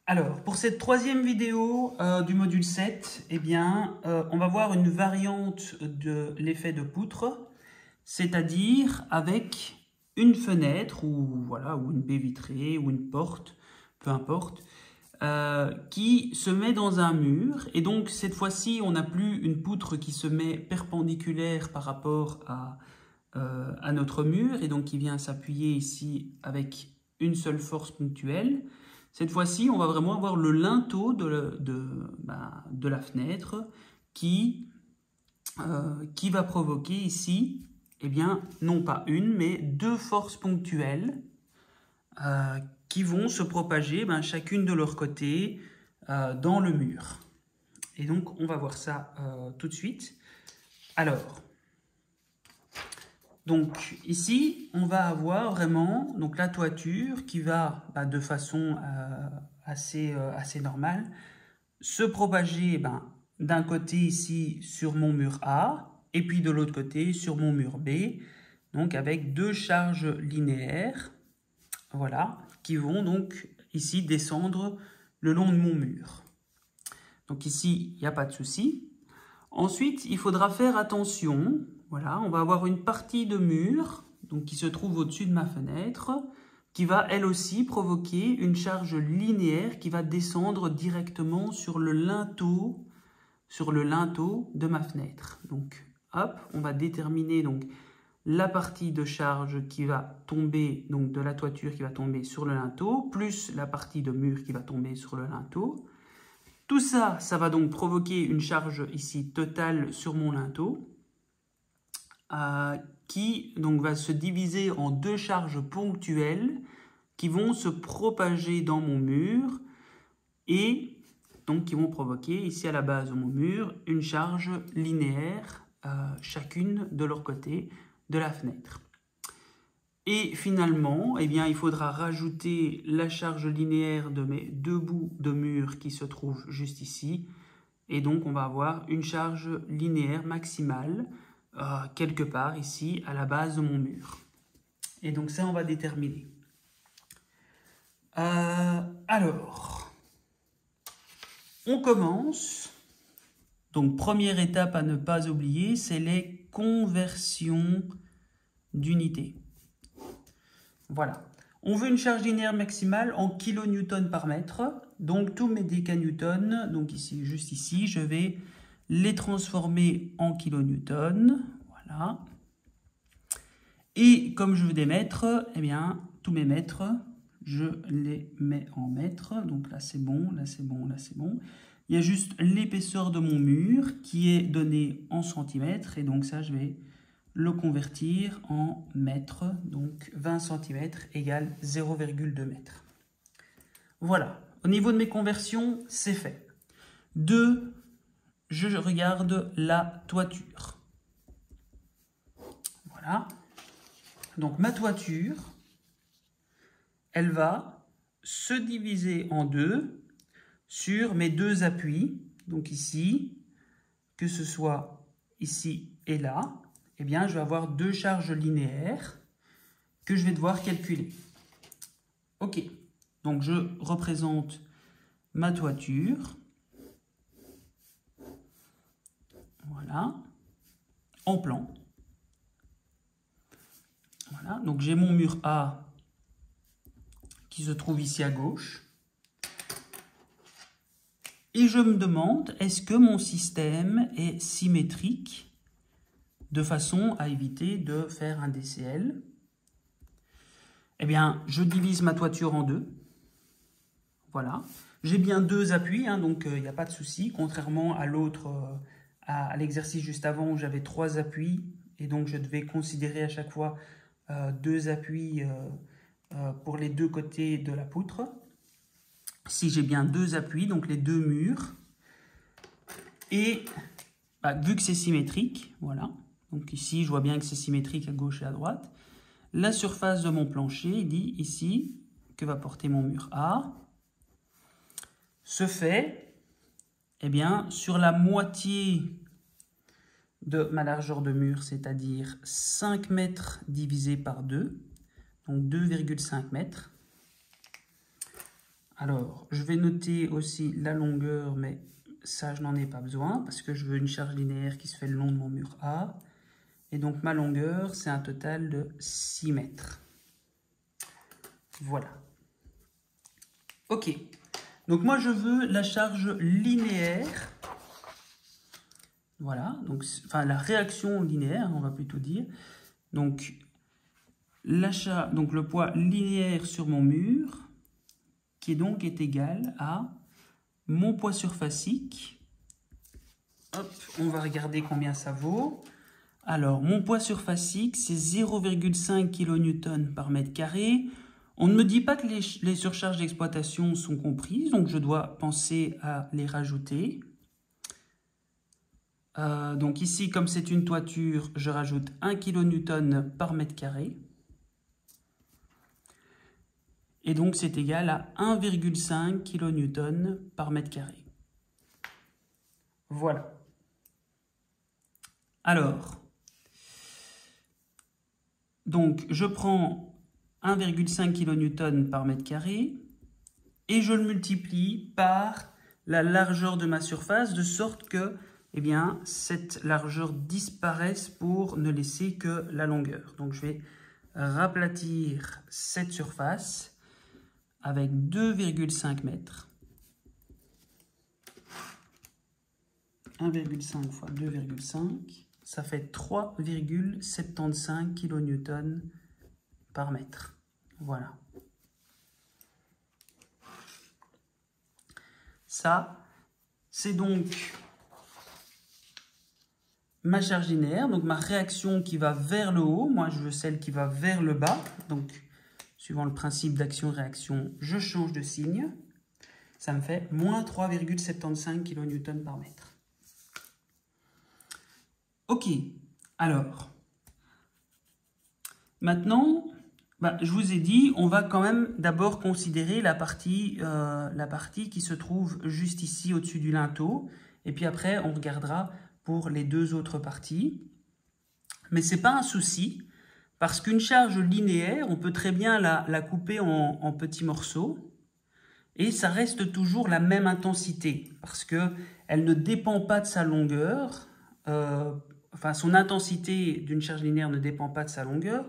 Alors, pour cette troisième vidéo du module 7, eh bien, on va voir une variante de l'effet de poutre, c'est-à-dire avec une fenêtre ou, voilà, ou une baie vitrée ou une porte, peu importe, qui se met dans un mur. Et donc, cette fois-ci, on n'a plus une poutre qui se met perpendiculaire par rapport à notre mur et donc qui vient s'appuyer ici avec une seule force ponctuelle. Cette fois-ci, on va vraiment avoir le linteau de la fenêtre qui va provoquer ici, eh bien, non pas une, mais deux forces ponctuelles qui vont se propager chacune de leur côté dans le mur. Et donc, on va voir ça tout de suite. Alors, donc ici, on va avoir vraiment donc, la toiture qui va, de façon assez normale, se propager d'un côté ici sur mon mur A, et puis de l'autre côté sur mon mur B, donc avec deux charges linéaires, voilà, qui vont donc ici descendre le long de mon mur. Donc ici, il n'y a pas de souci. Ensuite, il faudra faire attention. Voilà, on va avoir une partie de mur donc, qui se trouve au-dessus de ma fenêtre, qui va elle aussi provoquer une charge linéaire qui va descendre directement sur le linteau de ma fenêtre. Donc, hop, on va déterminer donc, la partie de charge qui va tomber, donc de la toiture qui va tomber sur le linteau, plus la partie de mur qui va tomber sur le linteau. Tout ça, ça va donc provoquer une charge ici totale sur mon linteau qui donc va se diviser en deux charges ponctuelles qui vont se propager dans mon mur et donc qui vont provoquer ici à la base de mon mur une charge linéaire chacune de leur côté de la fenêtre. Et finalement, eh bien, il faudra rajouter la charge linéaire de mes deux bouts de mur qui se trouvent juste ici. Et donc, on va avoir une charge linéaire maximale quelque part ici à la base de mon mur. Et donc ça, on va déterminer. Alors, on commence. Donc, première étape à ne pas oublier, c'est les conversions d'unités. Voilà. On veut une charge linéaire maximale en kilonewtons par mètre. Donc, tous mes décanewtons, donc ici, juste ici, je vais les transformer en kilonewtons. Voilà. Et comme je veux des mètres, eh bien, tous mes mètres, je les mets en mètres. Donc là, c'est bon, là, c'est bon, là, c'est bon. Il y a juste l'épaisseur de mon mur qui est donnée en centimètres. Et donc ça, je vais le convertir en mètres. Donc 20 cm égale 0,2 mètres. Voilà. Au niveau de mes conversions, c'est fait. 2, je regarde la toiture. Voilà. Donc ma toiture, elle va se diviser en deux sur mes deux appuis. Donc ici, que ce soit ici et là, eh bien je vais avoir deux charges linéaires que je vais devoir calculer. Ok, donc je représente ma toiture. Voilà, en plan. Voilà, donc j'ai mon mur A qui se trouve ici à gauche. Et je me demande, est-ce que mon système est symétrique de façon à éviter de faire un DCL? Eh bien, je divise ma toiture en deux. Voilà. J'ai bien deux appuis, donc il n'y a pas de souci, contrairement à l'autre, à l'exercice juste avant où j'avais trois appuis et donc je devais considérer à chaque fois deux appuis pour les deux côtés de la poutre. Si j'ai bien deux appuis, donc les deux murs, et vu que c'est symétrique, voilà, donc ici je vois bien que c'est symétrique à gauche et à droite, la surface de mon plancher, il dit ici, que va porter mon mur A, se fait, eh bien, sur la moitié de ma largeur de mur, c'est-à-dire 5 mètres divisé par 2, donc 2,5 mètres. Alors, je vais noter aussi la longueur, mais ça, je n'en ai pas besoin parce que je veux une charge linéaire qui se fait le long de mon mur A. Et donc, ma longueur, c'est un total de 6 mètres. Voilà. OK. Donc, moi, je veux la charge linéaire. Voilà. Donc, enfin, la réaction linéaire, on va plutôt dire. Donc, le poids linéaire sur mon mur, qui donc est égal à mon poids surfacique. Hop, on va regarder combien ça vaut. Alors, mon poids surfacique, c'est 0,5 kN par mètre carré. On ne me dit pas que les surcharges d'exploitation sont comprises, donc je dois penser à les rajouter. Donc ici, comme c'est une toiture, je rajoute 1 kN par mètre carré. Et donc, c'est égal à 1,5 kN par mètre carré. Voilà. Alors, donc, je prends 1,5 kN par mètre carré et je le multiplie par la largeur de ma surface, de sorte que eh bien, cette largeur disparaisse pour ne laisser que la longueur. Donc, je vais raplatir cette surface avec 2,5 mètres. 1,5 fois 2,5, ça fait 3,75 kN par mètre. Voilà. Ça, c'est donc ma charge linéaire, donc ma réaction qui va vers le haut. Moi, je veux celle qui va vers le bas. Donc, suivant le principe d'action-réaction, je change de signe. Ça me fait moins 3,75 kN par mètre. OK, alors, maintenant, je vous ai dit, on va quand même d'abord considérer la partie qui se trouve juste ici au-dessus du linteau. Et puis après, on regardera pour les deux autres parties. Mais ce n'est pas un souci, parce qu'une charge linéaire, on peut très bien la couper en petits morceaux. Et ça reste toujours la même intensité, parce qu'elle ne dépend pas de sa longueur. Enfin, son intensité d'une charge linéaire ne dépend pas de sa longueur.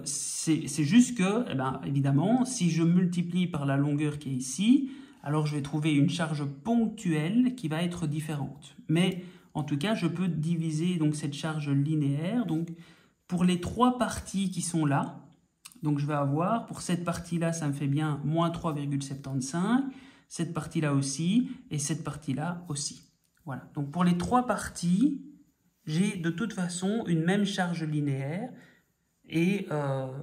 C'est juste que, évidemment, si je multiplie par la longueur qui est ici, alors je vais trouver une charge ponctuelle qui va être différente. Mais en tout cas, je peux diviser donc cette charge linéaire. Donc, pour les trois parties qui sont là, donc je vais avoir, pour cette partie-là, ça me fait bien moins 3,75, cette partie-là aussi, et cette partie-là aussi. Voilà. Donc pour les trois parties, j'ai de toute façon une même charge linéaire, et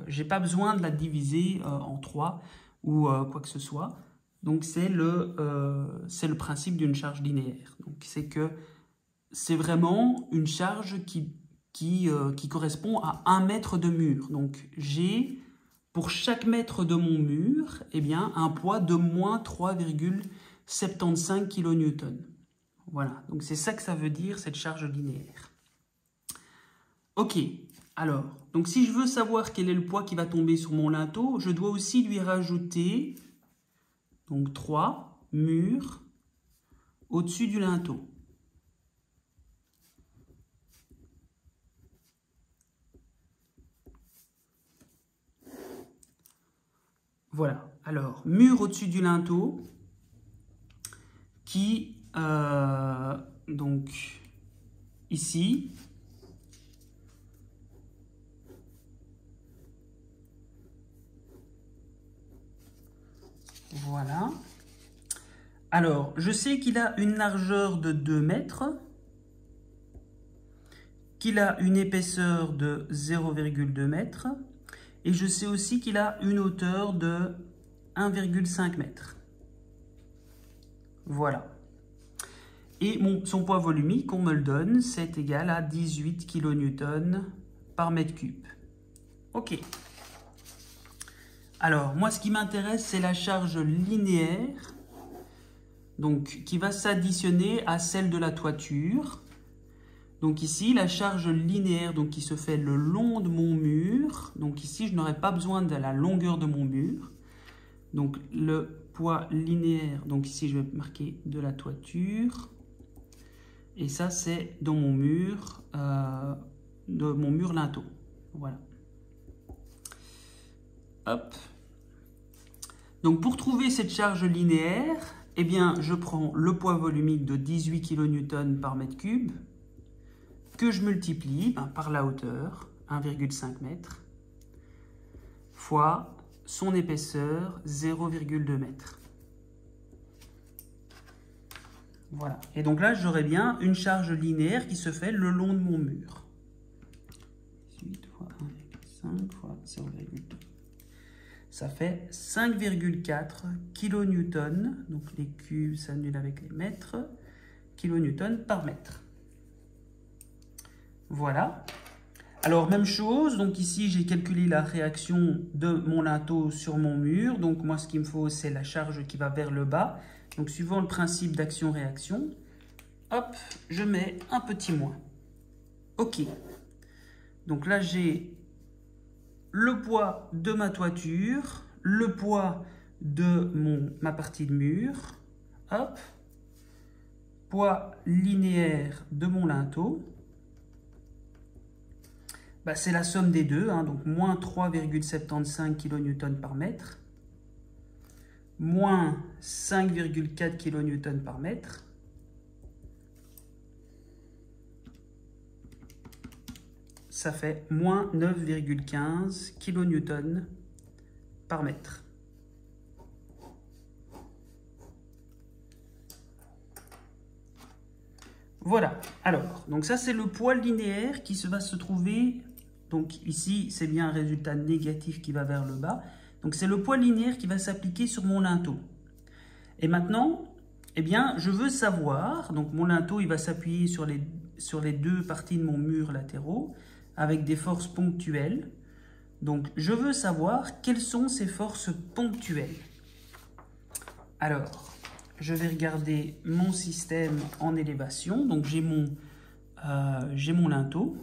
je n'ai pas besoin de la diviser en 3 ou quoi que ce soit. Donc c'est le principe d'une charge linéaire. Donc c'est que c'est vraiment une charge qui correspond à 1 mètre de mur. Donc j'ai pour chaque mètre de mon mur un poids de moins 3,75 kN. Voilà, donc c'est ça que ça veut dire cette charge linéaire. Ok. Alors, donc si je veux savoir quel est le poids qui va tomber sur mon linteau, je dois aussi lui rajouter donc 3 murs au-dessus du linteau. Voilà, alors mur au-dessus du linteau qui, donc ici, voilà. Alors, je sais qu'il a une largeur de 2 mètres, qu'il a une épaisseur de 0,2 mètres, et je sais aussi qu'il a une hauteur de 1,5 mètre. Voilà. Et son poids volumique, on me le donne, c'est égal à 18 kN par mètre cube. Ok. Alors, moi, ce qui m'intéresse, c'est la charge linéaire, donc qui va s'additionner à celle de la toiture. Donc ici, la charge linéaire donc, qui se fait le long de mon mur. Donc ici, je n'aurai pas besoin de la longueur de mon mur. Donc le poids linéaire, donc ici je vais marquer de la toiture. Et ça c'est dans mon mur, linteau. Voilà. Hop. Donc pour trouver cette charge linéaire, eh bien je prends le poids volumique de 18 kN par mètre cube, que je multiplie par la hauteur, 1,5 m, fois son épaisseur, 0,2 m. Voilà. Et donc là, j'aurai bien une charge linéaire qui se fait le long de mon mur. 18 fois 1,5 fois 0,2. Ça fait 5,4 kN, donc les cubes s'annulent avec les mètres, kilonewton par mètre. Voilà. Alors, même chose, donc ici, j'ai calculé la réaction de mon linteau sur mon mur. Donc, moi, ce qu'il me faut, c'est la charge qui va vers le bas. Donc, suivant le principe d'action-réaction, hop, je mets un petit moins. OK. Donc là, j'ai le poids de ma toiture, le poids de ma partie de mur, hop, poids linéaire de mon linteau. Bah, c'est la somme des deux, hein, donc moins 3,75 kN par mètre, moins 5,4 kN par mètre, ça fait moins 9,15 kN par mètre. Voilà, alors, donc ça c'est le poids linéaire qui va se trouver, donc ici c'est bien un résultat négatif qui va vers le bas, donc c'est le poids linéaire qui va s'appliquer sur mon linteau. Et maintenant, eh bien, je veux savoir, donc mon linteau il va s'appuyer sur les deux parties de mon mur latéraux, avec des forces ponctuelles. Donc, je veux savoir quelles sont ces forces ponctuelles. Alors, je vais regarder mon système en élévation. Donc, j'ai mon linteau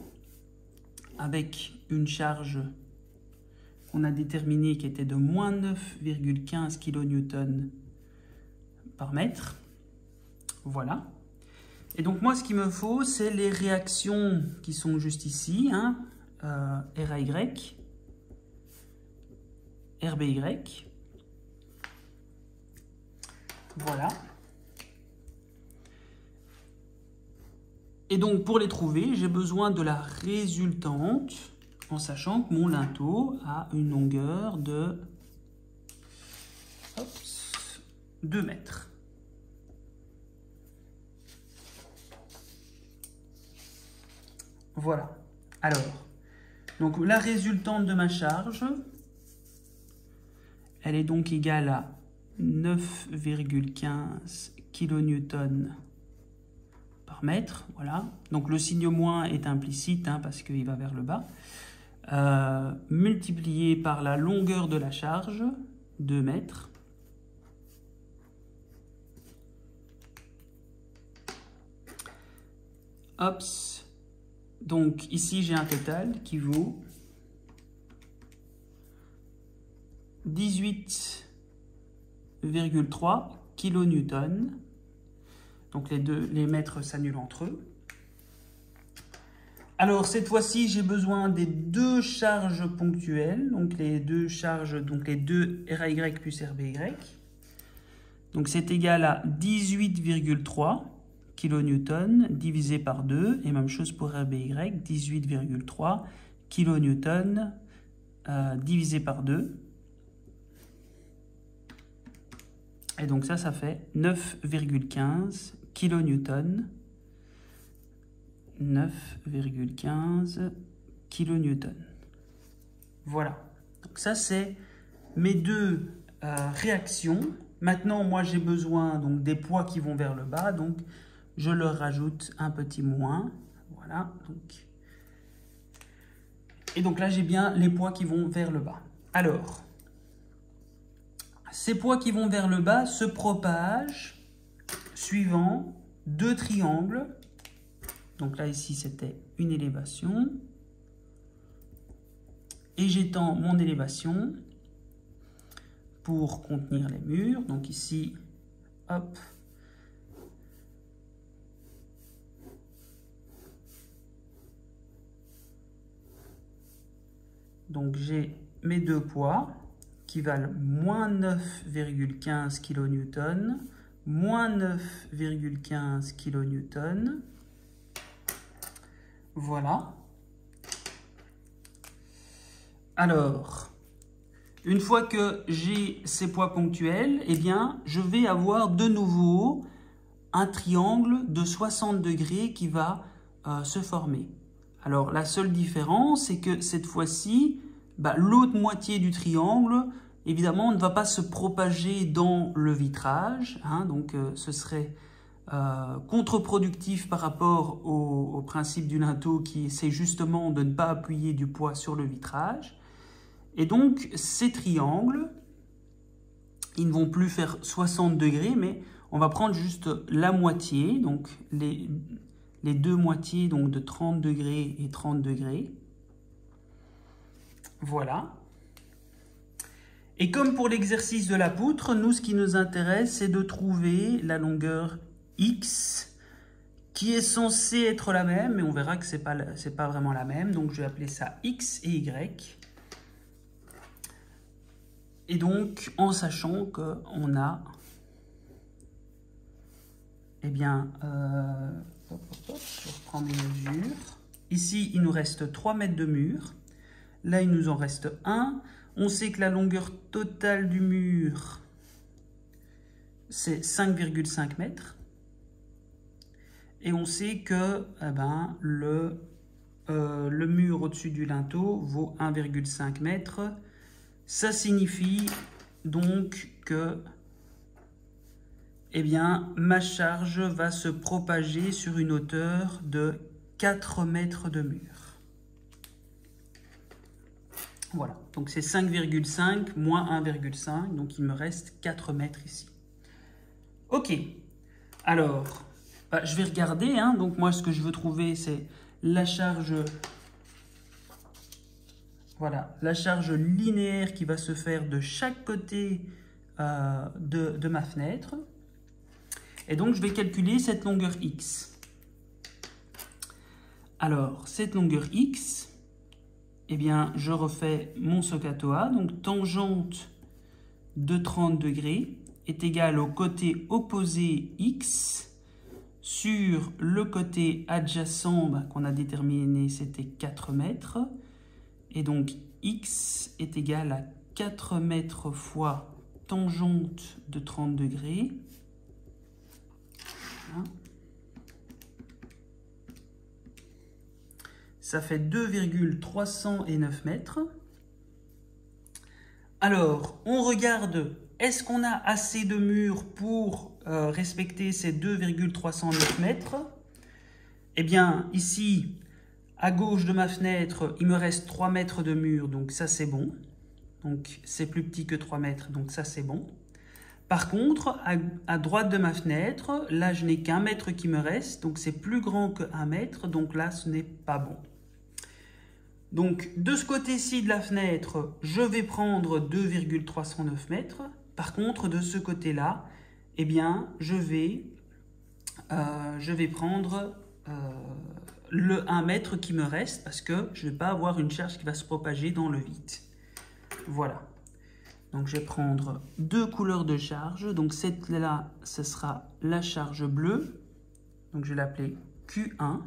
avec une charge qu'on a déterminée qui était de moins 9,15 kN par mètre. Voilà. Et donc moi, ce qu'il me faut, c'est les réactions qui sont juste ici, hein, RAY, RBY. Voilà. Et donc pour les trouver, j'ai besoin de la résultante, en sachant que mon linteau a une longueur de 2 mètres. Voilà. Alors, donc la résultante de ma charge, elle est donc égale à 9,15 kN par mètre. Voilà. Donc le signe moins est implicite, hein, parce qu'il va vers le bas. Multiplié par la longueur de la charge, 2 mètres. Hop. Donc ici, j'ai un total qui vaut 18,3 kN. Donc les mètres s'annulent entre eux. Alors cette fois-ci, j'ai besoin des deux charges ponctuelles, donc les deux charges, donc les deux RAY plus RBY. Donc c'est égal à 18,3 kN divisé par 2, et même chose pour RBY, 18,3 kN divisé par 2. Et donc ça fait 9,15 kN. 9,15 kN. Voilà. Donc ça, c'est mes deux réactions. Maintenant, moi, j'ai besoin donc des poids qui vont vers le bas. Donc, je leur rajoute un petit moins. Voilà. Et donc là, j'ai bien les poids qui vont vers le bas. Alors, ces poids qui vont vers le bas se propagent suivant deux triangles. Donc là, ici, c'était une élévation. Et j'étends mon élévation pour contenir les murs. Donc ici, hop. Donc j'ai mes deux poids qui valent moins 9,15 kN, moins 9,15 kN. Voilà. Alors, une fois que j'ai ces poids ponctuels, eh bien, je vais avoir de nouveau un triangle de 60 degrés qui va se former. Alors, la seule différence, c'est que cette fois-ci, l'autre moitié du triangle, évidemment, ne va pas se propager dans le vitrage. Hein, donc, ce serait contre-productif par rapport au principe du linteau qui essaie justement de ne pas appuyer du poids sur le vitrage. Et donc, ces triangles, ils ne vont plus faire 60 degrés, mais on va prendre juste la moitié, donc les deux moitiés donc de 30 degrés et 30 degrés. Voilà. Et comme pour l'exercice de la poutre, nous, ce qui nous intéresse, c'est de trouver la longueur X, qui est censée être la même, mais on verra que c'est pas vraiment la même. Donc, je vais appeler ça X et Y. Et donc, en sachant qu'on a, eh bien, je reprends mes mesures. Ici, il nous reste 3 mètres de mur. Là, il nous en reste 1. On sait que la longueur totale du mur, c'est 5,5 mètres. Et on sait que le mur au-dessus du linteau vaut 1,5 mètre. Ça signifie donc que ma charge va se propager sur une hauteur de 4 mètres de mur. Voilà, donc c'est 5,5 moins 1,5, donc il me reste 4 mètres ici. Ok, alors, je vais regarder, hein, donc moi ce que je veux trouver c'est la charge, voilà, la charge linéaire qui va se faire de chaque côté de ma fenêtre. Et donc je vais calculer cette longueur X. Alors, cette longueur X, eh bien, je refais mon SOHCAHTOA, donc tangente de 30 degrés est égale au côté opposé X sur le côté adjacent qu'on a déterminé, c'était 4 mètres. Et donc, X est égal à 4 mètres fois tangente de 30 degrés. Voilà. Ça fait 2,309 mètres. Alors, on regarde, est-ce qu'on a assez de murs pour respecter ces 2,309 mètres? Eh bien, ici, à gauche de ma fenêtre, il me reste 3 mètres de mur, donc ça c'est bon. Donc c'est plus petit que 3 mètres, donc ça c'est bon. Par contre, à droite de ma fenêtre, là je n'ai qu'1 mètre qui me reste, donc c'est plus grand que 1 mètre, donc là ce n'est pas bon. Donc de ce côté-ci de la fenêtre, je vais prendre 2,309 mètres. Par contre, de ce côté-là, eh bien, je vais prendre le 1 mètre qui me reste parce que je ne vais pas avoir une charge qui va se propager dans le vide. Voilà. Donc je vais prendre deux couleurs de charge. Donc cette-là, ce sera la charge bleue. Donc je vais l'appeler Q1.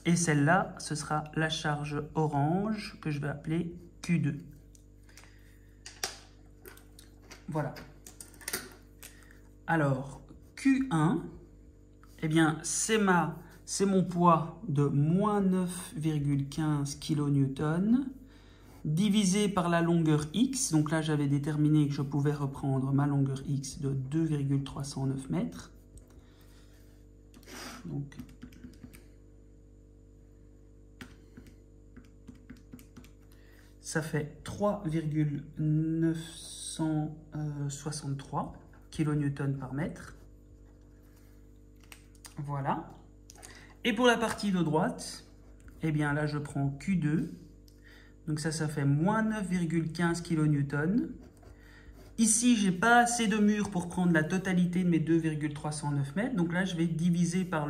Et celle-là, ce sera la charge orange que je vais appeler Q2. Voilà. Alors, Q1, eh bien, c'est mon poids de moins 9,15 kN divisé par la longueur X. Donc là, j'avais déterminé que je pouvais reprendre ma longueur X de 2,309 mètres. Donc, ça fait 3,963 kN par mètre. Voilà. Et pour la partie de droite, eh bien là, je prends Q2. Donc ça fait moins 9,15 kN. Ici, je n'ai pas assez de murs pour prendre la totalité de mes 2,309 mètres. Donc là, je vais diviser par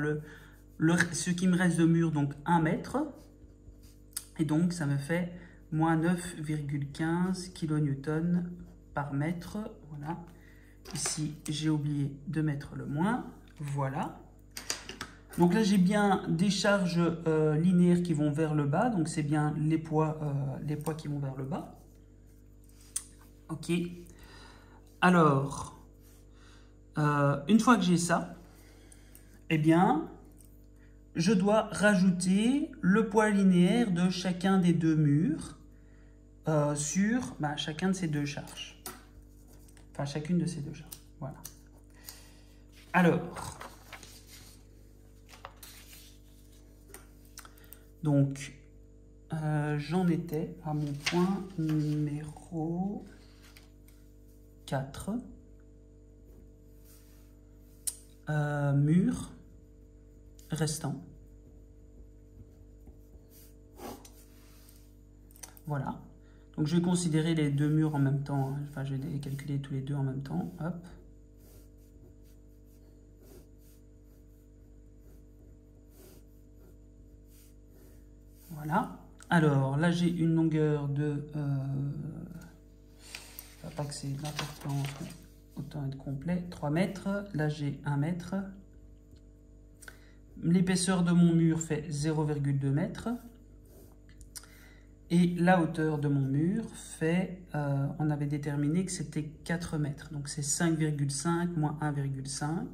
ce qui me reste de mur, donc 1 mètre. Et donc, ça me fait moins 9,15 kN par mètre. Voilà. Ici, j'ai oublié de mettre le moins. Voilà. Donc là, j'ai bien des charges linéaires qui vont vers le bas. Donc, c'est bien les poids qui vont vers le bas. OK. Alors, une fois que j'ai ça, eh bien, je dois rajouter le poids linéaire de chacun des deux murs sur chacun de ces deux charges. Enfin, chacune de ces deux charges. Voilà. Alors, donc, j'en étais à mon point numéro 4. Mur restant. Voilà. Donc je vais considérer les deux murs en même temps. Enfin, je vais les calculer tous les deux en même temps. Hop. Voilà. Alors là, j'ai une longueur de... pas que c'est l'importance, autant être complet. 3 mètres. Là, j'ai 1 mètre. L'épaisseur de mon mur fait 0,2 mètres. Et la hauteur de mon mur fait, on avait déterminé que c'était 4 mètres. Donc c'est 5,5 moins 1,5.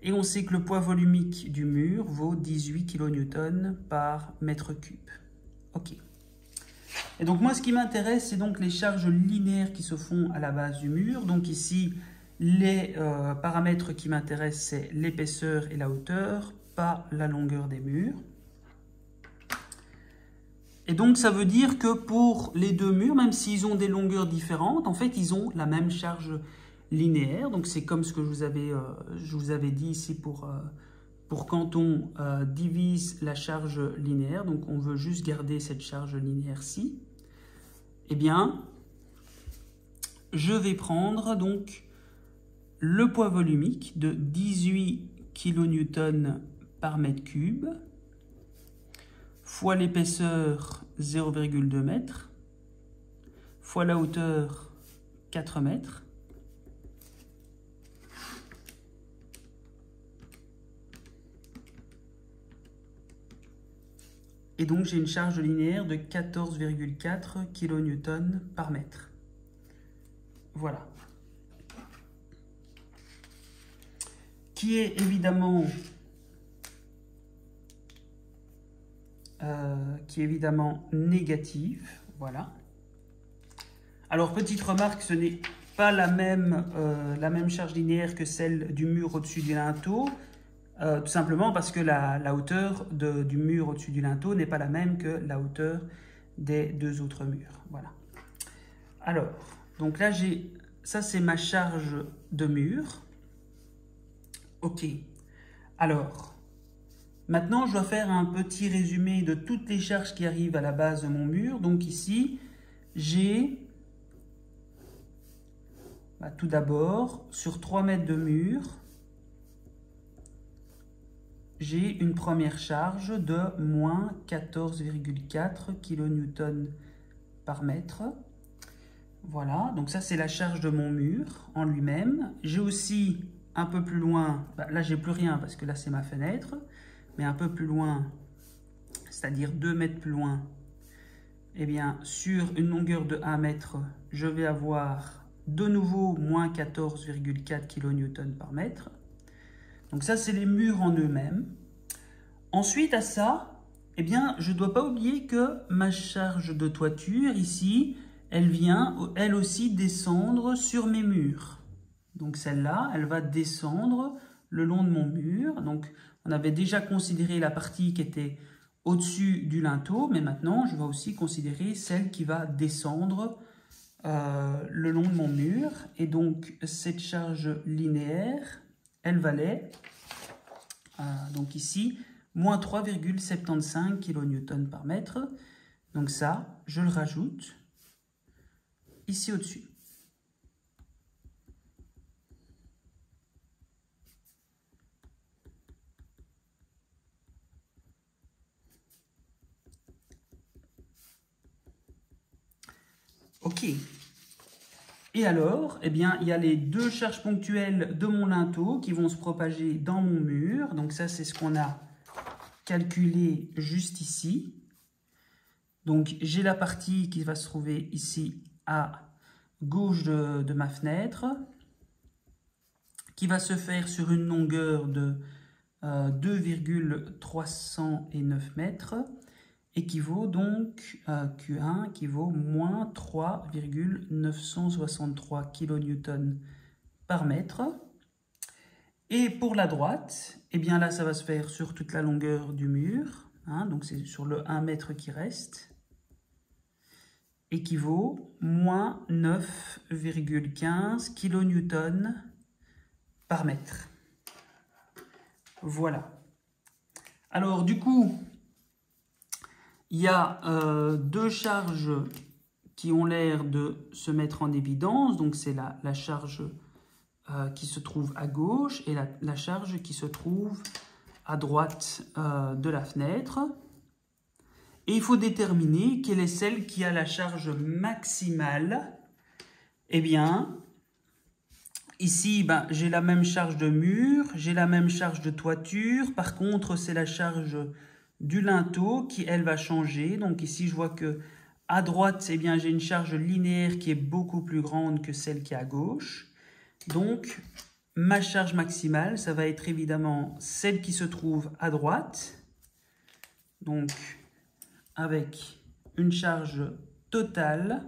Et on sait que le poids volumique du mur vaut 18 kN par mètre cube. OK. Et donc moi, ce qui m'intéresse, c'est donc les charges linéaires qui se font à la base du mur. Donc ici, les paramètres qui m'intéressent, c'est l'épaisseur et la hauteur, pas la longueur des murs. Et donc, ça veut dire que pour les deux murs, même s'ils ont des longueurs différentes, en fait, ils ont la même charge linéaire. Donc, c'est comme ce que je vous avais dit ici pour quand on divise la charge linéaire. Donc, on veut juste garder cette charge linéaire-ci. Eh bien, je vais prendre donc le poids volumique de 18 kN par mètre cube fois l'épaisseur 0,2 mètres, fois la hauteur 4 mètres, et donc j'ai une charge linéaire de 14,4 kN par mètre. Voilà. Qui est évidemment négatif, voilà. Alors, petite remarque, ce n'est pas la même charge linéaire que celle du mur au-dessus du linteau, tout simplement parce que la hauteur du mur au-dessus du linteau n'est pas la même que la hauteur des deux autres murs, voilà. Alors, donc là, ça c'est ma charge de mur. OK. Alors, maintenant, je dois faire un petit résumé de toutes les charges qui arrivent à la base de mon mur. Donc ici, j'ai tout d'abord, sur 3 mètres de mur, j'ai une première charge de moins 14,4 kN par mètre. Voilà, donc ça c'est la charge de mon mur en lui-même. J'ai aussi un peu plus loin, là j'ai plus rien parce que là c'est ma fenêtre, mais un peu plus loin, c'est-à-dire 2 mètres plus loin, eh bien, sur une longueur de 1 mètre, je vais avoir de nouveau moins 14,4 kN par mètre. Donc ça, c'est les murs en eux-mêmes. Ensuite, à ça, eh bien, je ne dois pas oublier que ma charge de toiture, ici, elle vient, elle aussi, descendre sur mes murs. Donc celle-là, elle va descendre le long de mon mur. Donc, on avait déjà considéré la partie qui était au-dessus du linteau, mais maintenant, je vais aussi considérer celle qui va descendre le long de mon mur. Et donc, cette charge linéaire, elle valait, donc ici, moins 3,75 kN par mètre. Donc ça, je le rajoute ici au-dessus. Ok. Et alors, eh bien, il y a les deux charges ponctuelles de mon linteau qui vont se propager dans mon mur. Donc ça, c'est ce qu'on a calculé juste ici. Donc j'ai la partie qui va se trouver ici à gauche de ma fenêtre, qui va se faire sur une longueur de 2,309 mètres, et qui vaut donc Q1 qui vaut moins 3,963 kN par mètre. Et pour la droite, eh bien là ça va se faire sur toute la longueur du mur, hein, donc c'est sur le 1 mètre qui reste, et qui vaut moins 9,15 kN par mètre. Voilà. Alors du coup, il y a deux charges qui ont l'air de se mettre en évidence. Donc c'est la charge qui se trouve à gauche et la charge qui se trouve à droite de la fenêtre. Et il faut déterminer quelle est celle qui a la charge maximale. Eh bien, ici, ben, j'ai la même charge de mur, j'ai la même charge de toiture. Par contre, c'est la charge du linteau qui, elle, va changer. Donc ici, je vois que à droite, eh bien, j'ai une charge linéaire qui est beaucoup plus grande que celle qui est à gauche. Donc, ma charge maximale, ça va être évidemment celle qui se trouve à droite. Donc, avec une charge totale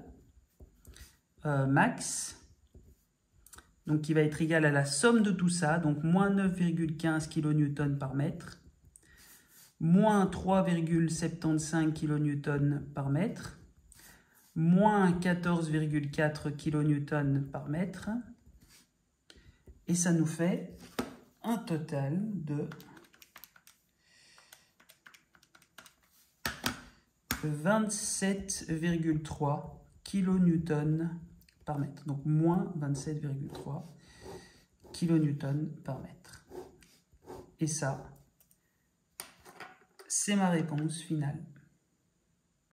max, donc qui va être égale à la somme de tout ça, donc moins 9,15 kN par mètre, moins 3,75 kN par mètre, moins 14,4 kN par mètre, et ça nous fait un total de 27,3 kN par mètre. Donc moins 27,3 kN par mètre. Et ça, c'est ma réponse finale.